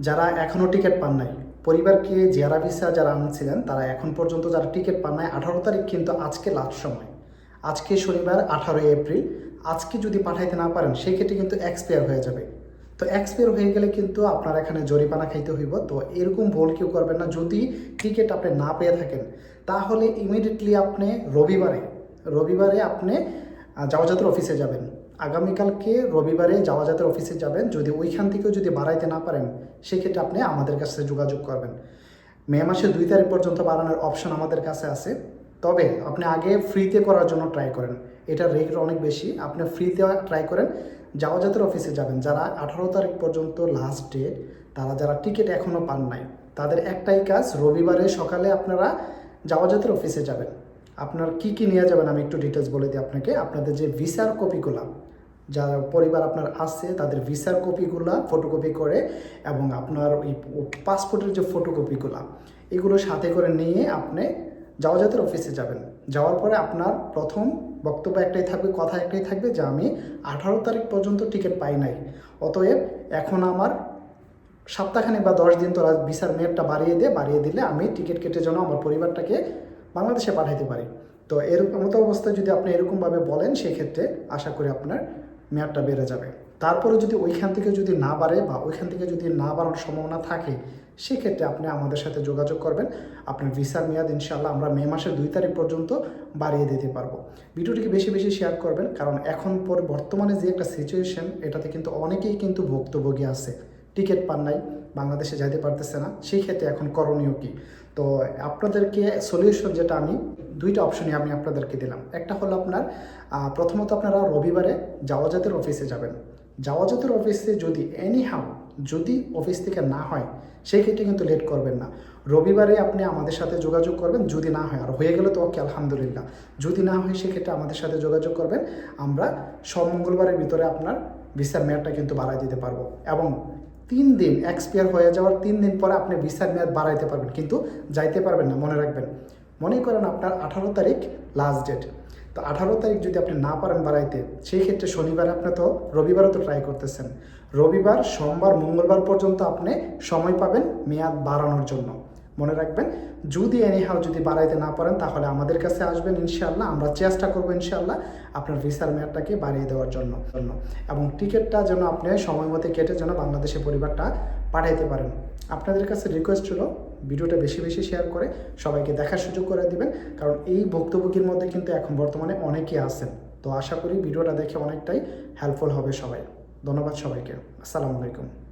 যারা এখনও টিকিট পান নাই, পরিবারকে জিয়ারা ভিসা যারা আনছিলেন তারা এখন পর্যন্ত যারা টিকিট পান নাই, 18 তারিখ কিন্তু আজকে লাস্ট সময়। আজকে শনিবার 18 এপ্রিল। আজকে যদি পাঠাইতে না পারেন সেক্ষেত্রে কিন্তু এক্সপায়ার হয়ে যাবে। তো এক্সপায়ার হয়ে গেলে কিন্তু আপনার এখানে জরিমানা খাইতে হইব। তো এরকম ভুল কেউ করবেন না। যদি টিকিট আপনি না পেয়ে থাকেন তাহলে ইমিডিয়েটলি আপনি রবিবারে আপনি যাওয়াজাতের অফিসে যাবেন। আগামীকালকে রবিবারে যাওয়াজাতের অফিসে যাবেন। যদি ওইখান থেকেও যদি বাড়াইতে না পারেন সেক্ষেত্রে আপনি আমাদের কাছে যোগাযোগ করবেন। মে মাসের 2 তারিখ পর্যন্ত বাড়ানোর অপশন আমাদের কাছে আছে। তবে আপনি আগে ফ্রিতে করার জন্য ট্রাই করেন, এটার রেট অনেক বেশি। আপনি ফ্রিতে ট্রাই করেন, যাওয়াজাতের অফিসে যাবেন। যারা 18 তারিখ পর্যন্ত লাস্ট ডেট, তারা যারা টিকিট এখনও পান নাই তাদের একটাই কাজ, রবিবারে সকালে আপনারা যাওয়াজাতের অফিসে যাবেন। আপনার কি কি নিয়ে যাবেন আমি একটু ডিটেলস বলে দিই আপনাকে। আপনাদের যে ভিসার কপিগুলো, যারা পরিবার আপনার আছে তাদের ভিসার কপিগুলো ফটোকপি করে, এবং আপনার ওই পাসপোর্টের যে ফটোকপিগুলো এগুলো সাথে করে নিয়ে আপনি যাওয়াজাতের অফিসে যাবেন। যাওয়ার পরে আপনার প্রথম বক্তব্য একটাই থাকবে, কথা একটাই থাকবে যে আমি 18 তারিখ পর্যন্ত টিকিট পাই নাই, অতএব এখন আমার সপ্তাহখানেক বা 10 দিন তোরা ভিসার মেয়াদটা বাড়িয়ে দিলে আমি টিকিট কেটে যেন আমার পরিবারটাকে বাংলাদেশে পাঠাইতে পারি। তো এরকম মতো অবস্থায় যদি আপনি এরকমভাবে বলেন সেক্ষেত্রে আশা করি আপনার মেয়াদটা বেড়ে যাবে। তারপরে যদি ওইখান থেকে যদি না বাড়ে বা ওইখান থেকে যদি না বাড়ানোর সম্ভাবনা থাকে সেক্ষেত্রে আপনি আমাদের সাথে যোগাযোগ করবেন। আপনার ভিসার মেয়াদ ইনশাআল্লাহ আমরা মে মাসের 2 তারিখ পর্যন্ত বাড়িয়ে দিতে পারবো। ভিডিওটিকে বেশি বেশি শেয়ার করবেন, কারণ এখন বর্তমানে যে একটা সিচুয়েশন, এটাতে কিন্তু অনেকেই কিন্তু ভুক্তভোগী আছে, টিকিট পান নাই, বাংলাদেশে যাইতে পারতেছে না। সেই ক্ষেত্রে এখন করণীয় কী? তো আপনাদেরকে সলিউশন যেটা আমি 2টা অপশনই আমি আপনাদেরকে দিলাম। একটা হলো আপনার প্রথমত আপনারা রবিবারে যাওয়াজাতের অফিসে যাবেন। যাওয়াজাতের অফিসে যদি অফিস থেকে না হয় সেই ক্ষেত্রে কিন্তু লেট করবেন না। রবিবারে আপনি আমাদের সাথে যোগাযোগ করবেন। যদি না হয়, আর হয়ে গেলে তো ওকে আলহামদুলিল্লাহ, যদি না হয় সেক্ষেত্রে আমাদের সাথে যোগাযোগ করবেন। আমরা সব মঙ্গলবারের ভিতরে আপনার ভিসার মেয়াদটা কিন্তু বাড়াই দিতে পারবো, এবং 3 দিন এক্সপায়ার হয়ে যাওয়ার 3 দিন পরে আপনি ভিসার মেয়াদ বাড়াইতে পারবেন, কিন্তু যাইতে পারবেন না। মনে রাখবেন, মনে করেন আপনার 18 তারিখ লাস্ট ডেট, তো 18 তারিখ যদি আপনি না পারেন বাড়াইতে, সেই ক্ষেত্রে শনিবার আপনি তো রবিবারও তো ট্রাই করতেছেন, রবিবার সোমবার মঙ্গলবার পর্যন্ত আপনি সময় পাবেন মেয়াদ বাড়ানোর জন্য। মনে রাখবেন, যদি যদি বাড়াইতে না পারেন তাহলে আমাদের কাছে আসবেন ইনশাআল্লাহ। আমরা চেষ্টা করবো ইনশাআল্লাহ আপনার ভিসার মেয়াদটাকে বাড়িয়ে দেওয়ার জন্য, এবং টিকিটটা যেন আপনি সময় মতো কেটে যেন বাংলাদেশে পরিবারটা পাঠাইতে পারেন। আপনাদের কাছে রিকোয়েস্ট ছিল ভিডিওটা বেশি বেশি শেয়ার করে সবাইকে দেখার সুযোগ করে দিবেন, কারণ এই ভুক্তভোগীর মধ্যে কিন্তু এখন বর্তমানে অনেকেই আছেন। তো আশা করি ভিডিওটা দেখে অনেকটাই হেল্পফুল হবে সবাই। ধন্যবাদ সবাইকে। আসসালামু আলাইকুম।